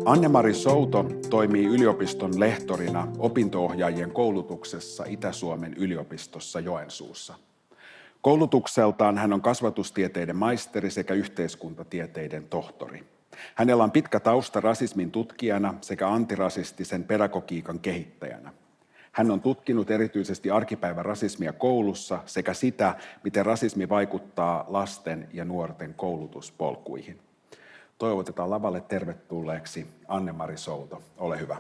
Anne-Mari Souto toimii yliopiston lehtorina opinto-ohjaajien koulutuksessa Itä-Suomen yliopistossa Joensuussa. Koulutukseltaan hän on kasvatustieteiden maisteri sekä yhteiskuntatieteiden tohtori. Hänellä on pitkä tausta rasismin tutkijana sekä antirasistisen pedagogiikan kehittäjänä. Hän on tutkinut erityisesti arkipäivän rasismia koulussa sekä sitä, miten rasismi vaikuttaa lasten ja nuorten koulutuspolkuihin. Toivotetaan lavalle tervetulleeksi Anne-Mari Souto. Ole hyvä.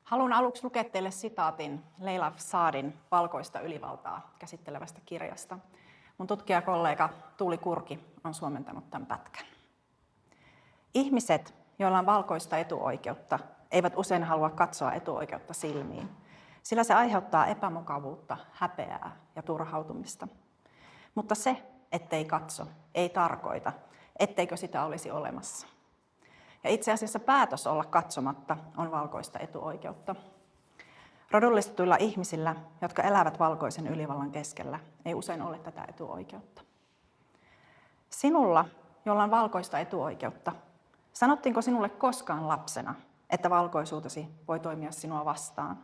Haluan aluksi lukea teille sitaatin Leila Fsadin Valkoista ylivaltaa käsittelevästä kirjasta. Mun tutkijakollega Tuuli Kurki on suomentanut tämän pätkän. Ihmiset, joilla on valkoista etuoikeutta, eivät usein halua katsoa etuoikeutta silmiin, sillä se aiheuttaa epämukavuutta, häpeää ja turhautumista. Mutta se, ettei katso, ei tarkoita, etteikö sitä olisi olemassa. Ja itse asiassa päätös olla katsomatta on valkoista etuoikeutta. Rodullistetuilla ihmisillä, jotka elävät valkoisen ylivallan keskellä, ei usein ole tätä etuoikeutta. Sinulla, jolla on valkoista etuoikeutta, sanottiinko sinulle koskaan lapsena, että valkoisuutesi voi toimia sinua vastaan?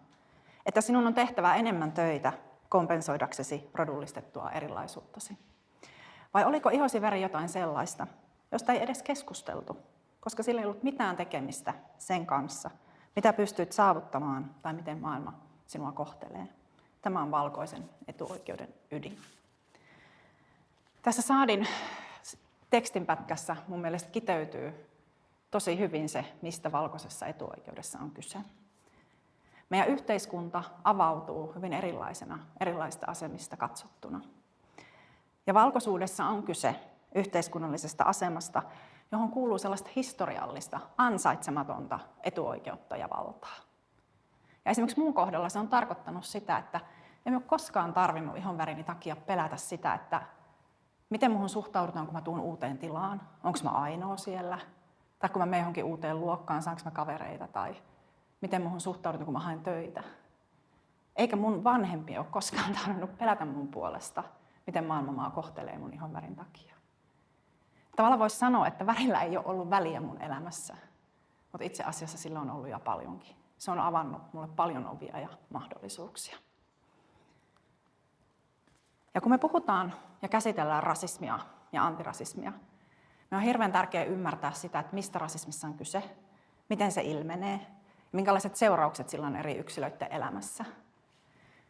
Että sinun on tehtävä enemmän töitä kompensoidaksesi rodullistettua erilaisuuttasi? Vai oliko ihosi väri jotain sellaista, josta ei edes keskusteltu, koska sillä ei ollut mitään tekemistä sen kanssa, mitä pystyt saavuttamaan tai miten maailma sinua kohtelee? Tämä on valkoisen etuoikeuden ydin. Tässä Saadin tekstinpätkässä mun mielestä kiteytyy tosi hyvin se, mistä valkoisessa etuoikeudessa on kyse. Meidän yhteiskunta avautuu hyvin erilaisista asemista katsottuna. Ja valkoisuudessa on kyse yhteiskunnallisesta asemasta, johon kuuluu sellaista historiallista, ansaitsematonta etuoikeutta ja valtaa. Ja esimerkiksi mun kohdalla se on tarkoittanut sitä, että en ole koskaan tarvinnut ihonvärini takia pelätä sitä, että miten muhun suhtaudutaan, kun mä tuun uuteen tilaan, onko mä ainoa siellä, tai kun mä menen johonkin uuteen luokkaan, saanko mä kavereita, tai miten muhun suhtaudutaan, kun mä haen töitä. Eikä mun vanhempi ole koskaan tarvinnut pelätä mun puolesta, miten maailma kohtelee mun ihonvärin takia. Tavallaan voisi sanoa, että värillä ei ole ollut väliä mun elämässä, mutta itse asiassa sillä on ollut ja paljonkin. Se on avannut mulle paljon ovia ja mahdollisuuksia. Ja kun me puhutaan ja käsitellään rasismia ja antirasismia, me on hirveän tärkeää ymmärtää sitä, että mistä rasismissa on kyse, miten se ilmenee, minkälaiset seuraukset sillä on eri yksilöiden elämässä.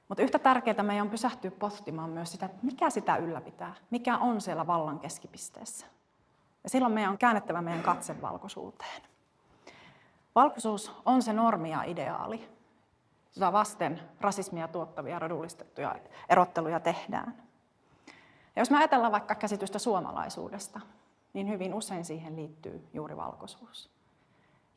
Mutta yhtä tärkeää meidän on pysähtyä pohtimaan myös sitä, että mikä sitä ylläpitää, mikä on siellä vallan keskipisteessä. Ja silloin meidän on käännettävä meidän katse valkoisuuteen. Valkoisuus on se normi ja ideaali, jota vasten rasismia tuottavia rodullistettuja erotteluja tehdään. Ja jos me ajatellaan vaikka käsitystä suomalaisuudesta, niin hyvin usein siihen liittyy juuri valkoisuus.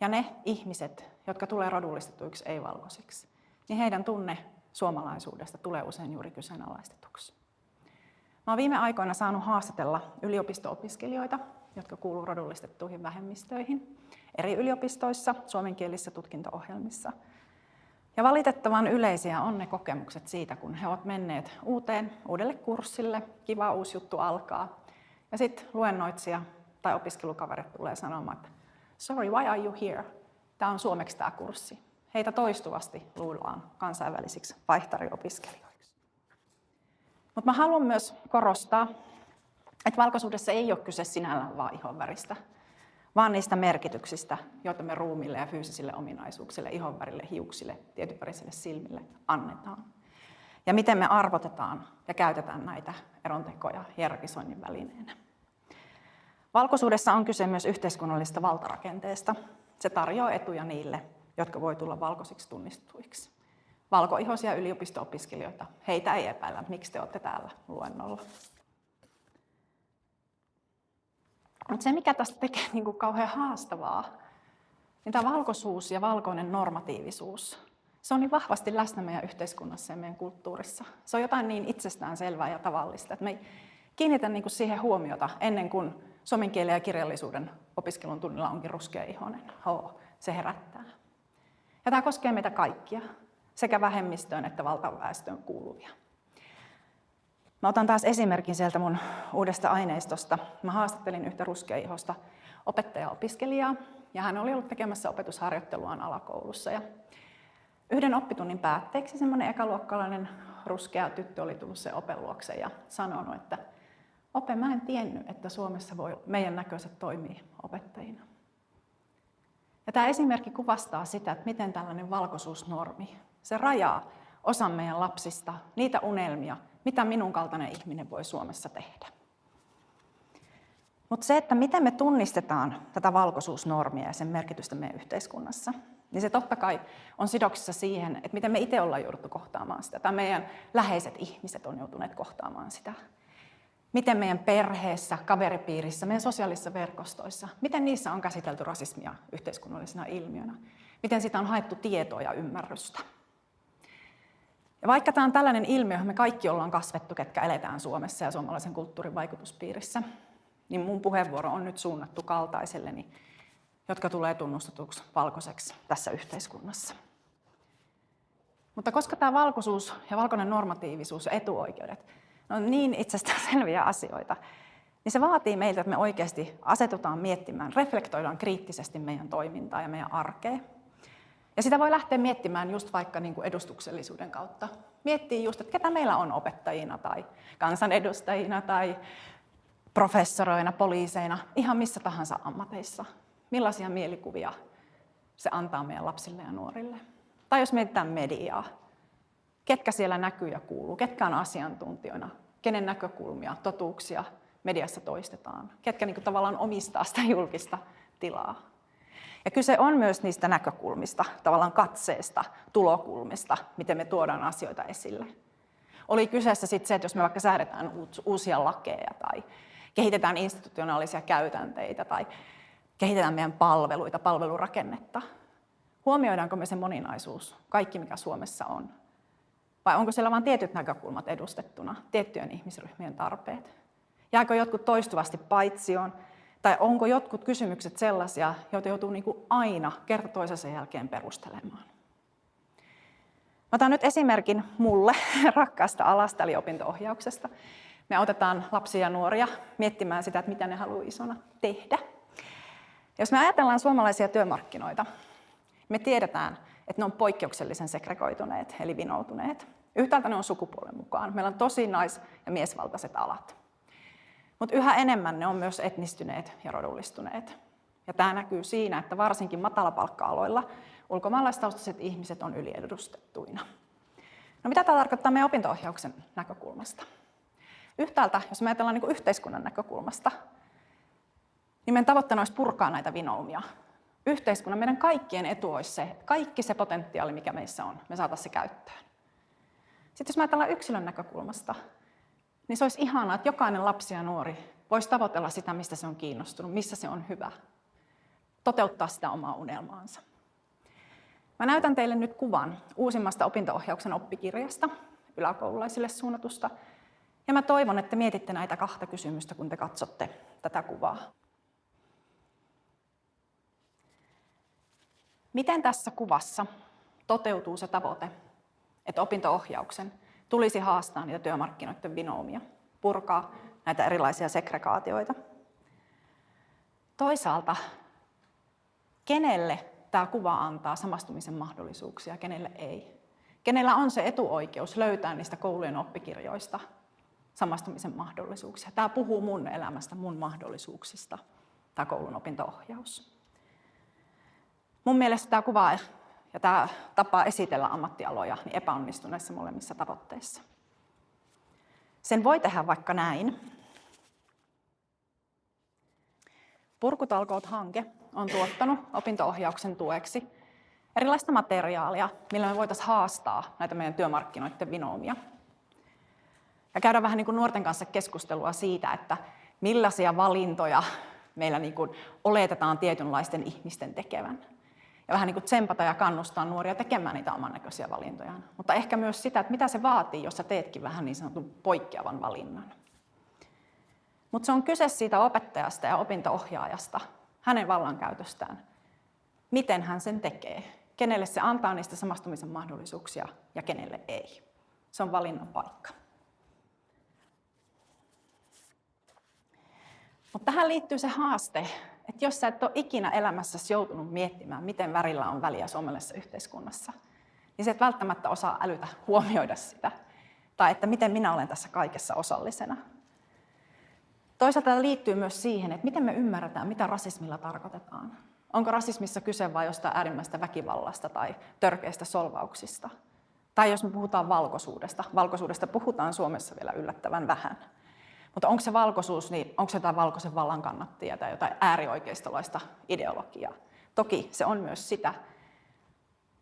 Ja ne ihmiset, jotka tulee rodullistetuiksi ei-valkoisiksi, niin heidän tunne suomalaisuudesta tulee usein juuri kyseenalaistetuksi. Mä oon viime aikoina saanut haastatella yliopisto-opiskelijoita, jotka kuuluvat rodullistettuihin vähemmistöihin, eri yliopistoissa, suomenkielisissä tutkinto-ohjelmissa. Ja valitettavan yleisiä on ne kokemukset siitä, kun he ovat menneet uudelle kurssille, kiva uusi juttu alkaa. Ja sitten luennoitsija tai opiskelukaverit tulee sanomaan, että sorry, why are you here? Tämä on suomeksi tämä kurssi. Heitä toistuvasti luullaan kansainvälisiksi vaihtariopiskelijoiksi. Mutta mä haluan myös korostaa, että valkoisuudessa ei ole kyse sinällään vaan ihonväristä, vaan niistä merkityksistä, joita me ruumiille ja fyysisille ominaisuuksille, ihonvärille, hiuksille, tietynvärisille silmille annetaan. Ja miten me arvotetaan ja käytetään näitä erontekoja hierarkisoinnin välineenä. Valkoisuudessa on kyse myös yhteiskunnallisesta valtarakenteesta. Se tarjoaa etuja niille, jotka voi tulla valkoisiksi tunnistetuiksi. Valkoihoisia yliopisto-opiskelijoita, heitä ei epäillä, miksi te olette täällä luennolla. Mutta se, mikä tästä tekee kauhean haastavaa, niin tämä valkoisuus ja valkoinen normatiivisuus, se on niin vahvasti läsnä meidän yhteiskunnassa ja meidän kulttuurissa. Se on jotain niin itsestäänselvää ja tavallista, että me ei kiinnitä siihen huomiota ennen kuin suomen kielen ja kirjallisuuden opiskelun tunnilla onkin ruskea ihonen. Se herättää. Ja tämä koskee meitä kaikkia. sekä vähemmistöön että valtaväestöön kuuluvia. Mä otan taas esimerkin sieltä mun uudesta aineistosta. Mä haastattelin yhtä ruskeaihoista opettaja-opiskelijaa, ja hän oli ollut tekemässä opetusharjoitteluaan alakoulussa. Ja yhden oppitunnin päätteeksi semmoinen ekaluokkalainen ruskea tyttö oli tullut sen open luokse ja sanonut, että Ope, mä en tiennyt, että Suomessa voi meidän näköiset toimii opettajina. Ja tämä esimerkki kuvastaa sitä, että miten tällainen valkoisuusnormi, se rajaa osan meidän lapsista, niitä unelmia, mitä minun kaltainen ihminen voi Suomessa tehdä. Mutta se, että miten me tunnistetaan tätä valkoisuusnormia ja sen merkitystä meidän yhteiskunnassa, niin se totta kai on sidoksissa siihen, että miten me itse ollaan jouduttu kohtaamaan sitä, tai meidän läheiset ihmiset on joutuneet kohtaamaan sitä. Miten meidän perheessä, kaveripiirissä, meidän sosiaalisissa verkostoissa, miten niissä on käsitelty rasismia yhteiskunnallisena ilmiönä, miten siitä on haettu tietoa ja ymmärrystä. Ja vaikka tämä on tällainen ilmiö, johon me kaikki ollaan kasvettu, ketkä eletään Suomessa ja suomalaisen kulttuurin vaikutuspiirissä, niin mun puheenvuoro on nyt suunnattu kaltaiselleni, jotka tulee tunnustetuksi valkoiseksi tässä yhteiskunnassa. Mutta koska tämä valkoisuus ja valkoinen normatiivisuus ja etuoikeudet on niin itsestäänselviä asioita, niin se vaatii meiltä, että me oikeasti asetutaan miettimään, reflektoidaan kriittisesti meidän toimintaa ja meidän arkea. Ja sitä voi lähteä miettimään just vaikka niin kuin edustuksellisuuden kautta. Miettii just, että ketä meillä on opettajina tai kansanedustajina tai professoroina, poliiseina, ihan missä tahansa ammateissa. Millaisia mielikuvia se antaa meidän lapsille ja nuorille. Tai jos mietitään mediaa, ketkä siellä näkyy ja kuuluu, ketkä on asiantuntijoina, kenen näkökulmia, totuuksia mediassa toistetaan, ketkä niin kuin tavallaan omistaa sitä julkista tilaa. Ja kyse on myös niistä näkökulmista, tavallaan katseesta, tulokulmista, miten me tuodaan asioita esille. Oli kyseessä sitten se, että jos me vaikka säädetään uusia lakeja tai kehitetään institutionaalisia käytänteitä tai kehitetään meidän palveluita, palvelurakennetta. Huomioidaanko me se moninaisuus, kaikki mikä Suomessa on? Vai onko siellä vain tietyt näkökulmat edustettuna, tiettyjen ihmisryhmien tarpeet? Jääkö jotkut toistuvasti paitsioon? Tai onko jotkut kysymykset sellaisia, joita joutuu niin kuin aina kerta toisensa jälkeen perustelemaan? Mä otan nyt esimerkin mulle rakkaasta alasta, eli opinto-ohjauksesta. Me autetaan lapsia ja nuoria miettimään sitä, että mitä ne haluaa isona tehdä. Jos me ajatellaan suomalaisia työmarkkinoita, me tiedetään, että ne on poikkeuksellisen segregoituneet, eli vinoutuneet. Yhtäältä ne on sukupuolen mukaan. Meillä on tosi nais- ja miesvaltaiset alat. Mutta yhä enemmän ne on myös etnistyneet ja rodullistuneet. Ja tämä näkyy siinä, että varsinkin matalapalkka-aloilla ulkomaalaistaustaiset ihmiset on yliedustettuina. No mitä tämä tarkoittaa meidän opinto-ohjauksen näkökulmasta? Yhtäältä, jos me ajatellaan niin yhteiskunnan näkökulmasta, niin meidän tavoitteena olisi purkaa näitä vinoumia. Yhteiskunnan, meidän kaikkien etu olisi se, että kaikki se potentiaali, mikä meissä on, me saataisiin se käyttöön. Sitten jos me ajatellaan yksilön näkökulmasta, niin se olisi ihanaa, että jokainen lapsi ja nuori voisi tavoitella sitä, mistä se on kiinnostunut, missä se on hyvä. Toteuttaa sitä omaa unelmaansa. Mä näytän teille nyt kuvan uusimmasta opinto-ohjauksen oppikirjasta, yläkoululaisille suunnatusta. Ja mä toivon, että mietitte näitä kahta kysymystä, kun te katsotte tätä kuvaa. Miten tässä kuvassa toteutuu se tavoite, että opinto-ohjauksen tulisi haastaa niitä työmarkkinoiden vinoumia, purkaa näitä erilaisia segregaatioita? Toisaalta, kenelle tämä kuva antaa samastumisen mahdollisuuksia, kenelle ei? Kenellä on se etuoikeus löytää niistä koulujen oppikirjoista samastumisen mahdollisuuksia? Tämä puhuu mun elämästä, mun mahdollisuuksista, tämä koulun opinto-ohjaus. Mun mielestä tämä kuva ja tämä tapa esitellä ammattialoja niin epäonnistuu näissä molemmissa tavoitteissa. Sen voi tehdä vaikka näin. Purkutalkoot-hanke on tuottanut opinto-ohjauksen tueksi erilaista materiaalia, millä me voitaisiin haastaa näitä meidän työmarkkinoiden vinoumia. Ja käydä vähän niin kuin nuorten kanssa keskustelua siitä, että millaisia valintoja meillä niin kuin oletetaan tietynlaisten ihmisten tekevän. Ja vähän niin kuin tsempata ja kannustaa nuoria tekemään niitä oman näköisiä valintojaan. Mutta ehkä myös sitä, että mitä se vaatii, jos sä teetkin vähän niin sanotun poikkeavan valinnan. Mutta se on kyse siitä opettajasta ja opinto-ohjaajasta, hänen vallankäytöstään. Miten hän sen tekee? kenelle se antaa niistä samastumisen mahdollisuuksia ja kenelle ei. Se on valinnan paikka. Mutta tähän liittyy se haaste, että jos sä et ole ikinä elämässäsi joutunut miettimään, miten värillä on väliä suomalaisessa yhteiskunnassa, niin sä et välttämättä osaa älytä huomioida sitä, tai että miten minä olen tässä kaikessa osallisena. Toisaalta tämä liittyy myös siihen, että miten me ymmärretään, mitä rasismilla tarkoitetaan. Onko rasismissa kyse vain jostain äärimmäistä väkivallasta tai törkeistä solvauksista? Tai jos me puhutaan valkoisuudesta puhutaan Suomessa vielä yllättävän vähän. Mutta onko se valkoisuus, niin onko se jotain valkoisen vallan kannattia tai jotain äärioikeistolaista ideologiaa? Toki se on myös sitä.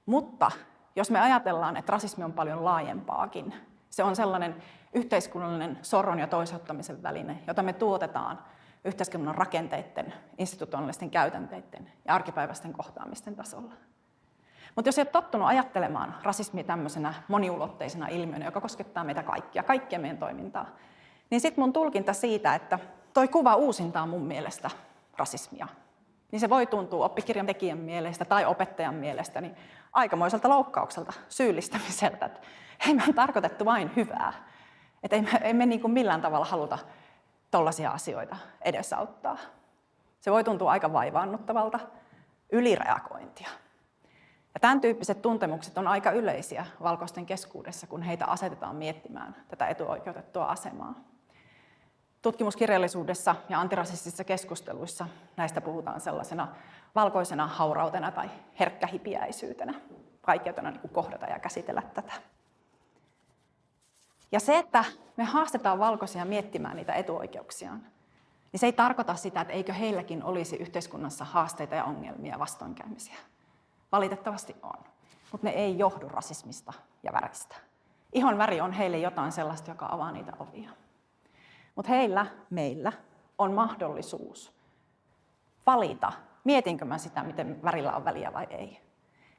Mutta jos me ajatellaan, että rasismi on paljon laajempaakin, se on sellainen yhteiskunnallinen sorron ja toisauttamisen väline, jota me tuotetaan yhteiskunnan rakenteiden, institutionaalisten käytänteiden ja arkipäiväisten kohtaamisten tasolla. Mutta jos et tottunut ajattelemaan rasismia tämmöisenä moniulotteisena ilmiönä, joka koskettaa meitä kaikkia meidän toimintaa, niin sitten mun tulkinta siitä, että toi kuva uusintaa mun mielestä rasismia, niin se voi tuntua oppikirjan tekijän mielestä tai opettajan mielestä niin aikamoiselta loukkaukselta, syyllistämiseltä, että ei me on tarkoitettu vain hyvää. Että ei me niin kuin millään tavalla haluta tollaisia asioita edesauttaa. Se voi tuntua aika vaivaannuttavalta, ylireagointia. Ja tämän tyyppiset tuntemukset on aika yleisiä valkoisten keskuudessa, kun heitä asetetaan miettimään tätä etuoikeutettua asemaa. Tutkimuskirjallisuudessa ja antirasistisissa keskusteluissa näistä puhutaan sellaisena valkoisena haurautena tai herkkähipiäisyytenä, vaikeutena niin kuin kohdata ja käsitellä tätä. Ja se, että me haastetaan valkoisia miettimään niitä etuoikeuksiaan, niin se ei tarkoita sitä, että eikö heilläkin olisi yhteiskunnassa haasteita ja ongelmia ja vastoinkäymisiä. Valitettavasti on, mutta ne ei johdu rasismista ja väristä. Ihon väri on heille jotain sellaista, joka avaa niitä ovia. Mutta meillä on mahdollisuus valita, mietinkö mä sitä, miten värillä on väliä vai ei.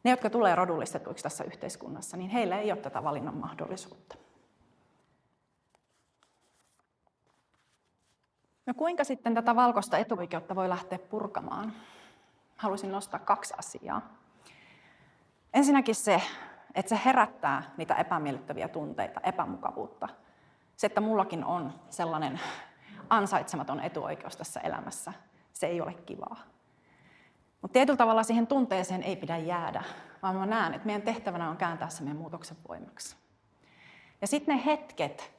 Ne, jotka tulee rodullistetuiksi tässä yhteiskunnassa, niin heillä ei ole tätä valinnan mahdollisuutta. No kuinka sitten tätä valkoista etuoikeutta voi lähteä purkamaan? Haluaisin nostaa 2 asiaa. Ensinnäkin se, että se herättää niitä epämiellyttäviä tunteita, epämukavuutta. Se, että mullakin on sellainen ansaitsematon etuoikeus tässä elämässä, se ei ole kivaa. Mutta tietyllä tavalla siihen tunteeseen ei pidä jäädä, vaan mä näen, että meidän tehtävänä on kääntää se meidän muutoksen voimaksi. Ja sitten ne hetket,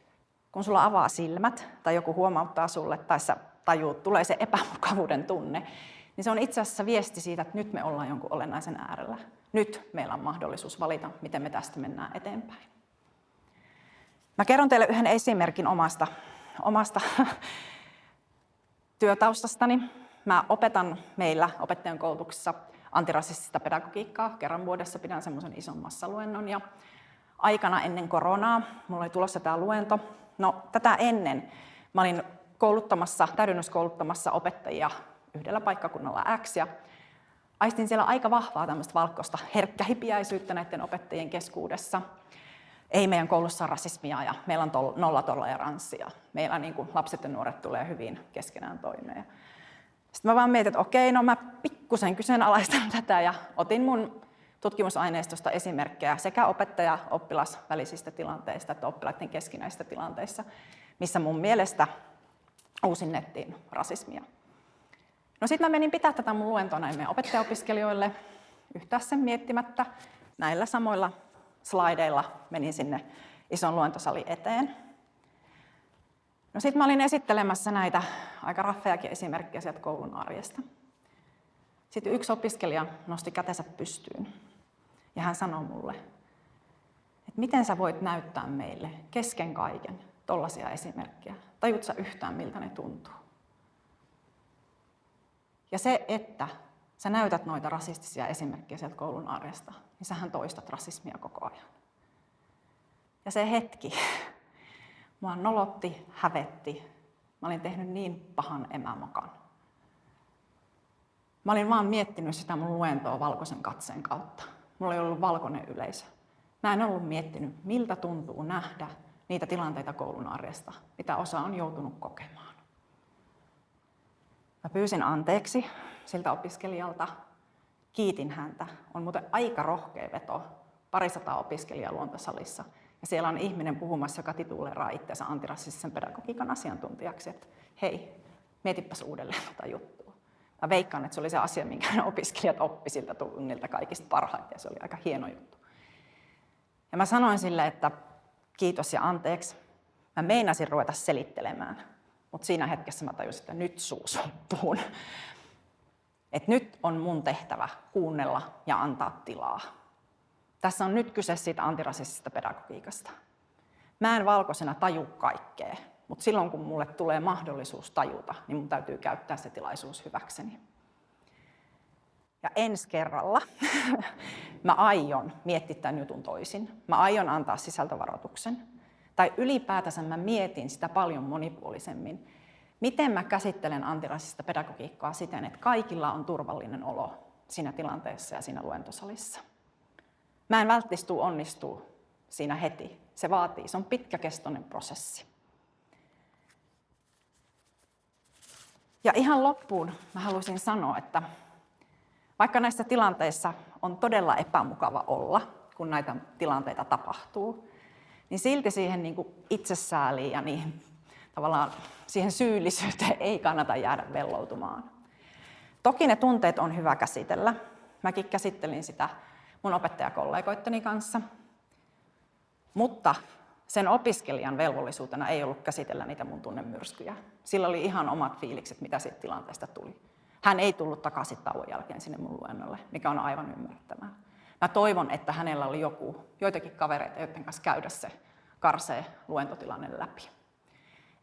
kun sulla avaa silmät tai joku huomauttaa sulle tai sä tajuut, tulee se epämukavuuden tunne, niin se on itse asiassa viesti siitä, että nyt me ollaan jonkun olennaisen äärellä. Nyt meillä on mahdollisuus valita, miten me tästä mennään eteenpäin. Mä kerron teille yhden esimerkin omasta työtaustastani. Mä opetan meillä opettajan koulutuksessa antirasistista pedagogiikkaa. Kerran vuodessa pidän semmoisen ison massaluennon. Ja aikana ennen koronaa mulla oli tulossa tämä luento. No, tätä ennen mä olin täydennyskouluttamassa opettajia yhdellä paikkakunnalla X. Ja aistin siellä aika vahvaa tämmöistä valkoista herkkähipiäisyyttä näiden opettajien keskuudessa. Ei meidän koulussa ole rasismia ja meillä on nollatoleranssia. Meillä niin kuin lapset ja nuoret tulee hyvin keskenään toimeen. Sitten mä vaan mietin, että okei, no mä pikkusen kyseenalaistan tätä ja otin mun tutkimusaineistosta esimerkkejä sekä opettaja-oppilas välisistä tilanteista että oppilaiden keskinäisistä tilanteissa, missä mun mielestä uusinnettiin rasismia. No sitten mä menin pitää tätä mun luentoa näin meidän opettajaopiskelijoille yhtään sen miettimättä. Näillä samoilla slaideilla menin sinne ison luentosalin eteen. No sitten mä olin esittelemässä näitä aika raffejakin esimerkkejä sieltä koulun arjesta. Sitten yksi opiskelija nosti kätensä pystyyn ja hän sanoi mulle, että miten sä voit näyttää meille kesken kaiken tollaisia esimerkkejä. Tajut sä yhtään, miltä ne tuntuu? Ja se, että sä näytät noita rasistisia esimerkkejä sieltä koulun arjesta, niin sähän toistat rasismia koko ajan. Ja se hetki, mua nolotti, hävetti. Mä olin tehnyt niin pahan emämokan. Mä olin vaan miettinyt sitä mun luentoa valkoisen katseen kautta. Mulla ei ollut valkoinen yleisö. Mä en ollut miettinyt, miltä tuntuu nähdä niitä tilanteita koulun arjesta, mitä osa on joutunut kokemaan. Mä pyysin anteeksi siltä opiskelijalta. kiitin häntä. On muuten aika rohkea veto, 200 opiskelijaa luontosalissa. Ja siellä on ihminen puhumassa, joka tituleeraa itseänsä antirasistisen pedagogiikan asiantuntijaksi, että hei, mietipäs uudelleen tätä juttua. Mä veikkaan, että se oli se asia, minkä opiskelijat oppi siltä tunnilta kaikista parhaiten, ja se oli aika hieno juttu. Ja mä sanoin sille, että kiitos ja anteeksi. Mä meinasin ruveta selittelemään, mutta siinä hetkessä mä tajusin, että nyt suu suppuun. Että nyt on mun tehtävä kuunnella ja antaa tilaa. Tässä on nyt kyse siitä antirasistisesta pedagogiikasta. Mä en valkoisena taju kaikkea, mutta silloin kun mulle tulee mahdollisuus tajuta, niin mun täytyy käyttää se tilaisuus hyväkseni. Ja ensi kerralla mä aion miettiä tämän jutun toisin. Mä aion antaa sisältövaroituksen. Tai ylipäätänsä mä mietin sitä paljon monipuolisemmin. Miten mä käsittelen antirasistista pedagogiikkaa siten, että kaikilla on turvallinen olo siinä tilanteessa ja siinä luentosalissa. Mä en välttämättä onnistua siinä heti. Se on pitkäkestoinen prosessi. Ja ihan loppuun mä haluaisin sanoa, että vaikka näissä tilanteissa on todella epämukava olla, kun näitä tilanteita tapahtuu, niin silti siihen niin kuin itsesääliin ja tavallaan siihen syyllisyyteen ei kannata jäädä velloutumaan. Toki ne tunteet on hyvä käsitellä. Mäkin käsittelin sitä mun opettajakollegoitteni kanssa. Mutta sen opiskelijan velvollisuutena ei ollut käsitellä niitä mun tunnemyrskyjä. Sillä oli ihan omat fiilikset, mitä siitä tilanteesta tuli. Hän ei tullut takaisin tauon jälkeen sinne mun luennolle, mikä on aivan ymmärrettävää. Mä toivon, että hänellä oli joitakin kavereita, joiden kanssa käydä se karsee luentotilanne läpi.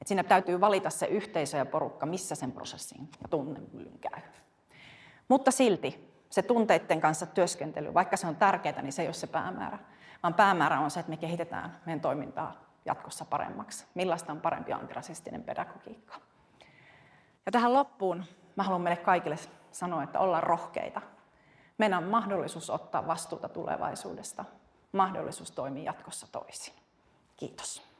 Et siinä täytyy valita se yhteisö ja porukka, missä sen prosessin ja tunnemyllyn käy. Mutta silti se tunteiden kanssa työskentely, vaikka se on tärkeää, niin se ei ole se päämäärä. Vaan päämäärä on se, että me kehitetään meidän toimintaa jatkossa paremmaksi. Millaista on parempi antirasistinen pedagogiikka. Ja tähän loppuun mä haluan meille kaikille sanoa, että ollaan rohkeita. Meillä on mahdollisuus ottaa vastuuta tulevaisuudesta, mahdollisuus toimia jatkossa toisin. Kiitos.